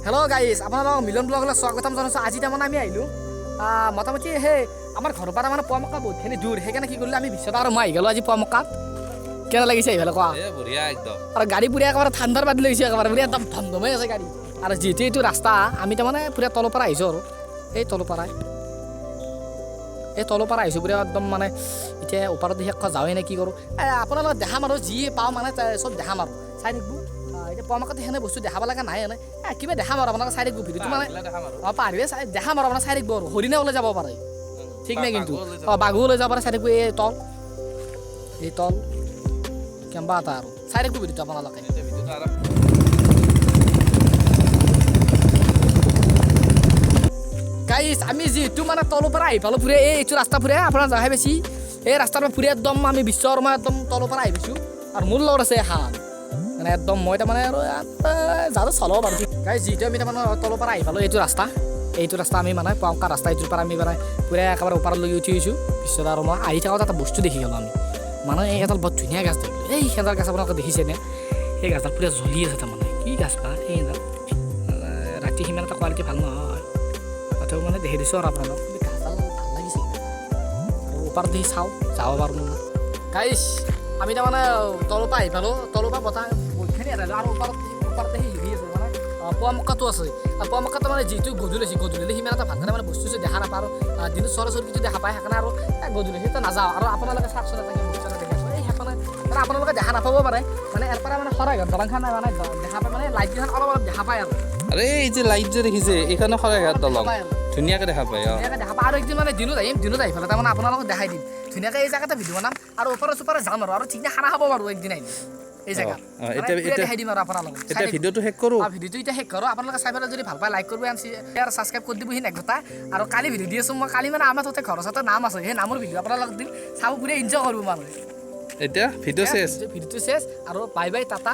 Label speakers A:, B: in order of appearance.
A: Hello' guys, আপোনালোকক মিলন ব্লগলৈ স্বাগতম জনাইছোঁ। আজি তাৰমানে আমি আহিলোঁ মোটামুটি সেই আমাৰ ঘৰৰ পৰা মানে পুৱামক্কা বহুতখিনি দূৰ, সেইকাৰণে কি কৰিলোঁ আমি বিশ্বনাথ আৰু মই আহি গ'লোঁ আজি পুৱামক্কাত। কেনে লাগিছে এইফালে কোৱা?
B: বঢ়িয়া একদম।
A: আৰু গাড়ী পুৰা একেবাৰে ঠাণ্ডাৰ বাদ লাগিছে, একেবাৰে পুৰা একদম ধমধমাই আছে গাড়ী। আৰু যিহেতু এইটো ৰাস্তা আমি তাৰমানে পুৰা তলৰ পৰা আহিছোঁ আৰু এই তলৰ পৰা আহিছোঁ পুৰা একদম মানে এতিয়া ওপৰত দেখি যাওঁৱে নে কি কৰোঁ আপোনালোকক দেখাম আৰু যি পাওঁ মানে চব দেখাম আৰু চাই থাকিব। এতিয়া পুৱামক্কাত সেনে বস্তু দেখাব লগা নাই এনে কিবা দেখাম আৰু আপোনালোকে চাই থাকিব ভিডিঅ'টো মানে পাৰিবে চাই দেখাম আৰু আপোনাৰ চাই থাকিব আৰু হৰিণে ওলাই যাব পাৰে ঠিক নাই কিন্তু বাঘু ওলাই যাব পাৰে চাই থাকিব। এই তল কেম্বা এটা আৰু চাই থাকিব ভিডিঅ'টো আপোনালোকে। গাইজ আমি যিহেতু মানে তলৰ পৰা আহি পালোঁ ফুৰে এইটো ৰাস্তা ফুৰে আপোনাৰ যাহে বেছি এই ৰাস্তাটো ফুৰি একদম আমি বিশ্বৰ মই একদম তলৰ পৰা আহি পাইছোঁ আৰু মোৰ লগত আছে এখন মানে একদম মই তাৰমানে আৰু যাতে চলাব পাৰোঁ। গাইজ যিহেতু আমি তাৰমানে তলৰ পৰা আহি পালোঁ এইটো ৰাস্তা আমি মানে পুৱামক্কা ৰাস্তা এইটোৰ পৰা আমি মানে পূৰা একেবাৰে ওপৰলৈকে উঠি আহিছোঁ। পিছত আৰু মই আহি থাকোঁতে এটা বস্তু দেখি গ'লোঁ আমি মানে এই এডাল বৰ ধুনীয়া গাছ দেখিলোঁ। এই সেইডাল গাছ আপোনালোকে দেখিছেনে? সেই গাছডাল পূৰা জ্বলি আছে তাৰমানে কি গাছ পা এইডাল ৰাতি সিমান এটা কোৱালিটি ভাল নহয় তথাপিও মানে দেখি দিছোঁ আৰু আপোনালোক গাছডাল ভাল লাগিছে আৰু ওপৰত দেখি চাওঁ যাব পাৰোঁ নহয়। গাইজ আমি তাৰমানে তলৰ পৰা আহি পালোঁ, তলৰ পৰা বতাহ বহুতখিনি এৰালোঁ আৰু ওপৰত দেখি হেৰি আছে মানে পুৱামক্কাটো আছে। আৰু পুৱামক্কাটো মানে যিটো গধূলি সিমান এটা ভালকৈ মানে বস্তু দেখা নাপায় আৰু দিনত চৰাচৰিটো দেখা পায় সেইকাৰণে আৰু গধূলি সেইটো নাযাওঁ আৰু আপোনালোকে চাওকচোন এটা বস্তু এটা দেখি আছোঁ এই সেইখনে মানে আপোনালোকে দেখা নাপাব পাৰে মানে ইয়াৰ পৰা মানে শৰাইঘাট দলংখন মানে দেখা পায় মানে লাইটকেইখন অলপ দেখা পায় আৰু
B: আৰে এই যে লাইট যে দেখিছে এইখনে শৰাইঘাট দলং ধুনীয়াকৈ দেখা পায়।
A: দেখা পায় আৰু একদিন মানে দিনত আহি পেলাই তাৰমানে আপোনালোকক দেখাই দিম ধুনীয়াকৈ এই জেগাতে ভিডিঅ' বনাম আৰু ওপৰে চোপৰে যাম আৰু ঠিক খানা খাব পাৰোঁ একদিন আহিলে এই জেগাত দেখাই দিম আৰু আপোনালোকক।
B: এতিয়া ভিডিঅ'টো শেষ কৰোঁ
A: আপোনালোকে চাই পেলাই যদি ভাল পায় লাইক কৰিব আৰু ছাবস্ক্ৰাইব কৰি দিব সি নেক্সটা আৰু কালি ভিডিঅ' দি আছোঁ মই কালি মানে আমাৰ তাতে ঘৰৰ ওচৰতে নাম আছে সেই নামৰ ভিডিঅ' আপোনালোকক দিম চাব পুৰা এনজয় কৰিব মানুহে।
B: এতিয়া ভিডিঅ' চেছ
A: আৰু বাই বাই টাটা।